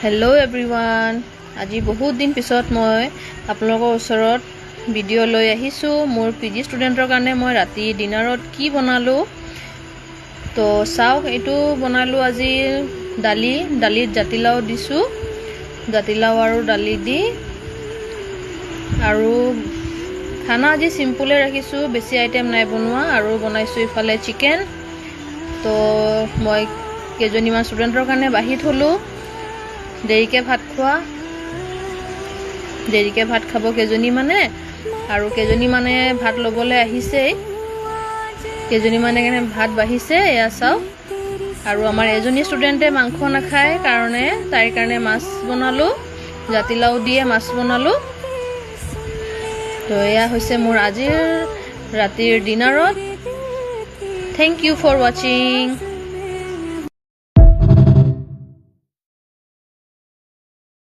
hello everyone আজি বহুত দিন পিছত মই আপোনালোকৰ ওচৰত ভিডিঅ' লৈ আহিছো মোৰ পিজি ষ্টুডেন্টৰ কাৰণে মই ৰাতি ডিনাৰত কি বনালো তো চাওক এটো বনালো আজি দালিত জাতিলাও দিছো জাতিলাও আৰু দালি দি আৰু খানা আজি সিম্পলে ৰাখিছো বেছি আইটেম নাই বনোৱা আৰু বনাইছো ইফালে চিকেন তো মই কেজনীমান ষ্টুডেন্টৰ কাৰণে বাহি থলো দেৰিকে ভাত খাব কেজনী মানে আৰু কেজনী মানে ভাত লবলে আহিছে কেজনী মানে ভাত বাহিছে এয়া চাও আৰু আমাৰ এজনী ষ্টুডেন্টে মাংস নাখায় কাৰণে তাইৰ কাৰণে মাছ বনালো জাতিলাও দিয়ে মাছ বনালো তো এয়া হৈছে মোৰ আজিৰ ৰাতিৰ ডিনাৰত থ্যাংক ইউ ফৰ ওয়াচিং